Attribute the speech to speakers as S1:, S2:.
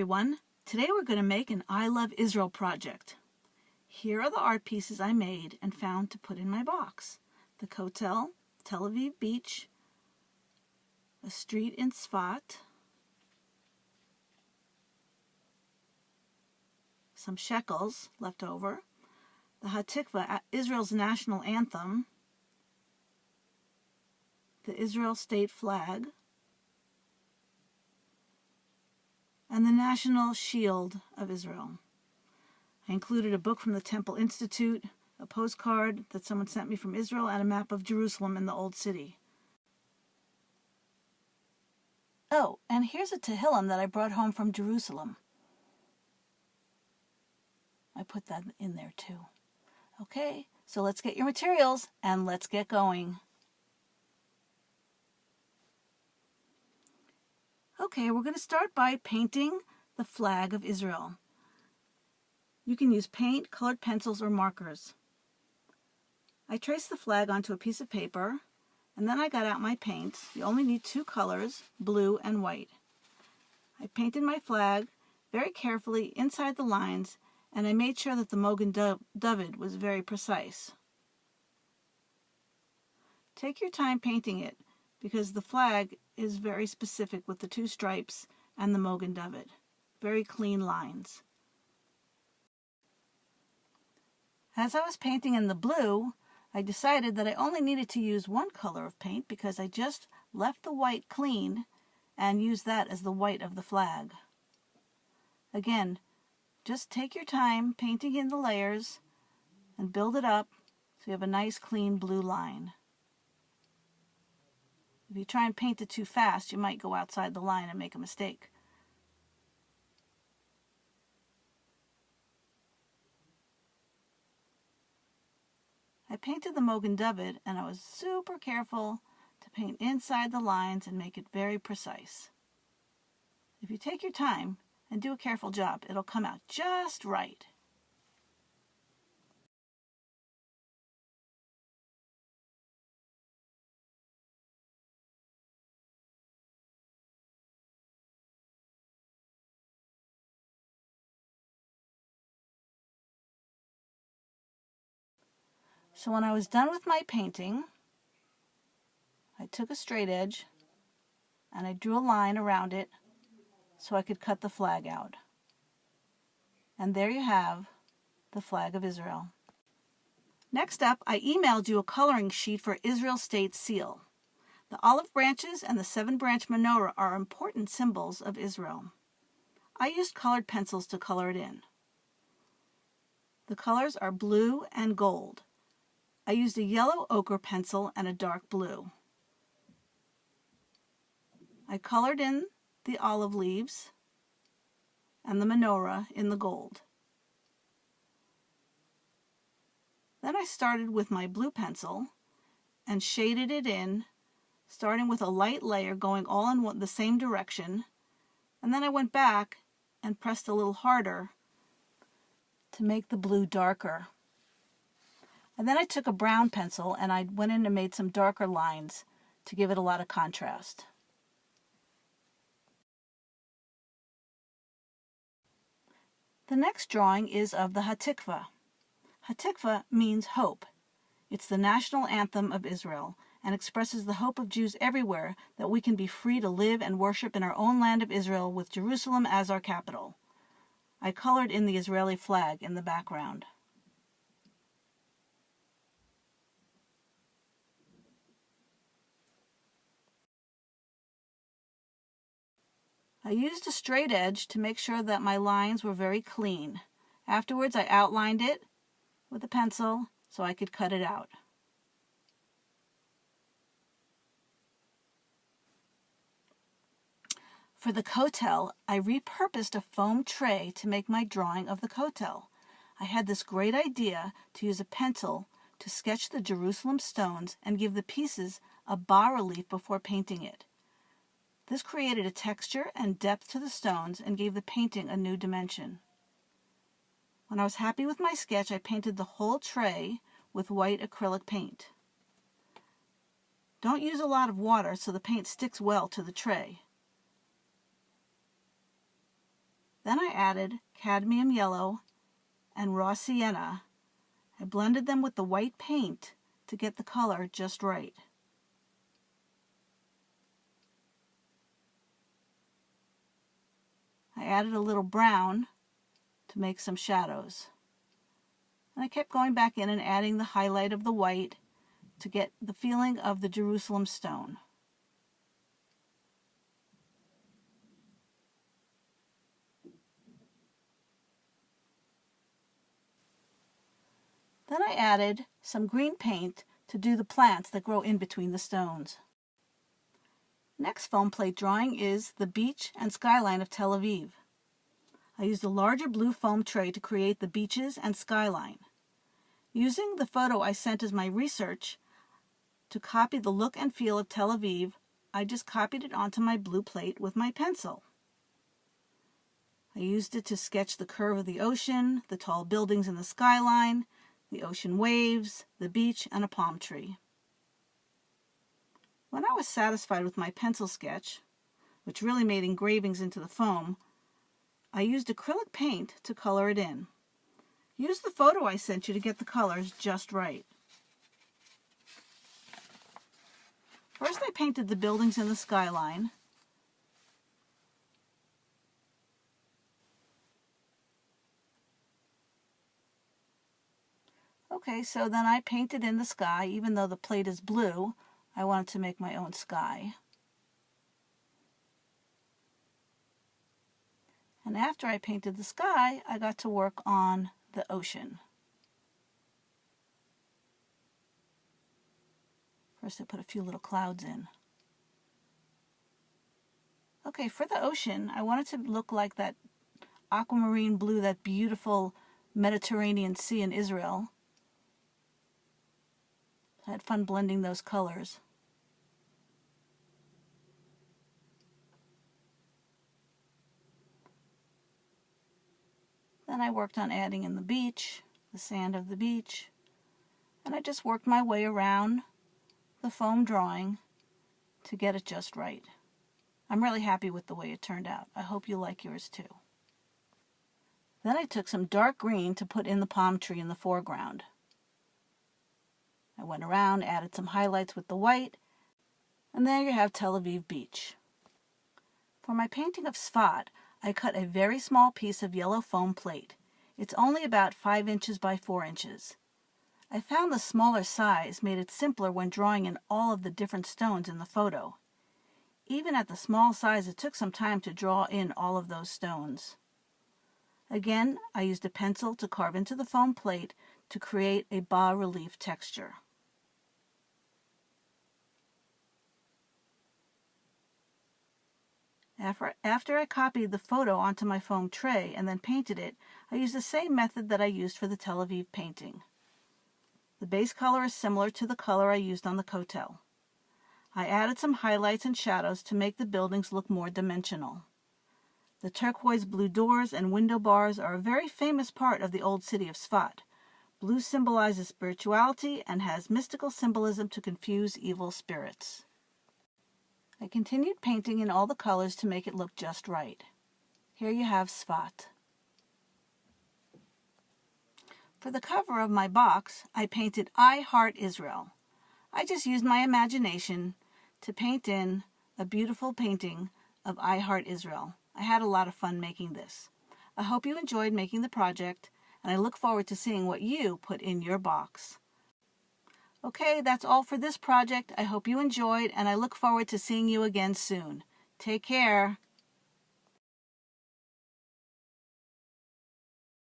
S1: everyone. Today we're going to make an I Love Israel project. Here are the art pieces I made and found to put in my box. The Kotel, Tel Aviv Beach, a street in Sfat, some shekels left over, the Hatikva, Israel's national anthem, the Israel state flag, and the national shield of Israel. I included a book from the Temple Institute, a postcard that someone sent me from Israel, and a map of Jerusalem and the Old City. Oh, and here's a Tehillim that I brought home from Jerusalem. I put that in there too. Okay, so let's get your materials and let's get going. Okay, we're going to start by painting the flag of Israel. You can use paint, colored pencils, or markers. I traced the flag onto a piece of paper, and then I got out my paints. You only need two colors, blue and white. I painted my flag very carefully inside the lines, and I made sure that the Mogen David was very precise. Take your time painting it, because the flag is very specific with the two stripes and the Mogen David. Very clean lines. As I was painting in the blue, I decided that I only needed to use one color of paint because I just left the white clean and used that as the white of the flag. Again, just take your time painting in the layers and build it up so you have a nice clean blue line. If you try and paint it too fast, you might go outside the line and make a mistake. I painted the Mogen David, and I was super careful to paint inside the lines and make it very precise. If you take your time and do a careful job, it'll come out just right. So when I was done with my painting, I took a straight edge and I drew a line around it so I could cut the flag out. And there you have the flag of Israel. Next up, I emailed you a coloring sheet for Israel State Seal. The olive branches and the 7-branch menorah are important symbols of Israel. I used colored pencils to color it in. The colors are blue and gold. I used a yellow ochre pencil and a dark blue. I colored in the olive leaves and the menorah in the gold. Then I started with my blue pencil and shaded it in, starting with a light layer going all in the same direction, and then I went back and pressed a little harder to make the blue darker. And then I took a brown pencil and I went in and made some darker lines to give it a lot of contrast. The next drawing is of the Hatikva. Hatikva means hope. It's the national anthem of Israel and expresses the hope of Jews everywhere that we can be free to live and worship in our own land of Israel with Jerusalem as our capital. I colored in the Israeli flag in the background. I used a straight edge to make sure that my lines were very clean. Afterwards, I outlined it with a pencil so I could cut it out. For the Kotel, I repurposed a foam tray to make my drawing of the Kotel. I had this great idea to use a pencil to sketch the Jerusalem stones and give the pieces a bas-relief before painting it. This created a texture and depth to the stones and gave the painting a new dimension. When I was happy with my sketch, I painted the whole tray with white acrylic paint. Don't use a lot of water so the paint sticks well to the tray. Then I added cadmium yellow and raw sienna. I blended them with the white paint to get the color just right. I added a little brown to make some shadows. And I kept going back in and adding the highlight of the white to get the feeling of the Jerusalem stone. Then I added some green paint to do the plants that grow in between the stones. Next foam plate drawing is the beach and skyline of Tel Aviv. I used a larger blue foam tray to create the beaches and skyline. Using the photo I sent as my research to copy the look and feel of Tel Aviv, I just copied it onto my blue plate with my pencil. I used it to sketch the curve of the ocean, the tall buildings in the skyline, the ocean waves, the beach, and a palm tree. When I was satisfied with my pencil sketch, which really made engravings into the foam, I used acrylic paint to color it in. Use the photo I sent you to get the colors just right. First I painted the buildings in the skyline. Okay, so then I painted in the sky. Even though the plate is blue, I wanted to make my own sky. And after I painted the sky, I got to work on the ocean. First I put a few little clouds in. Okay, for the ocean, I wanted to look like that aquamarine blue, that beautiful Mediterranean Sea in Israel. I had fun blending those colors. Then I worked on adding in the beach, the sand of the beach, and I just worked my way around the foam drawing to get it just right. I'm really happy with the way it turned out. I hope you like yours too. Then I took some dark green to put in the palm tree in the foreground. I went around, added some highlights with the white, and there you have Tel Aviv Beach. For my painting of Sfat, I cut a very small piece of yellow foam plate. It's only about 5 inches by 4 inches. I found the smaller size made it simpler when drawing in all of the different stones in the photo. Even at the small size, it took some time to draw in all of those stones. Again, I used a pencil to carve into the foam plate to create a bas-relief texture. After I copied the photo onto my foam tray and then painted it, I used the same method that I used for the Tel Aviv painting. The base color is similar to the color I used on the kotel. I added some highlights and shadows to make the buildings look more dimensional. The turquoise blue doors and window bars are a very famous part of the old city of Sfat. Blue symbolizes spirituality and has mystical symbolism to confuse evil spirits. I continued painting in all the colors to make it look just right. Here you have Sfat. For the cover of my box, I painted I Heart Israel. I just used my imagination to paint in a beautiful painting of I Heart Israel. I had a lot of fun making this. I hope you enjoyed making the project, and I look forward to seeing what you put in your box. Okay, that's all for this project. I hope you enjoyed, and I look forward to seeing you again soon. Take care.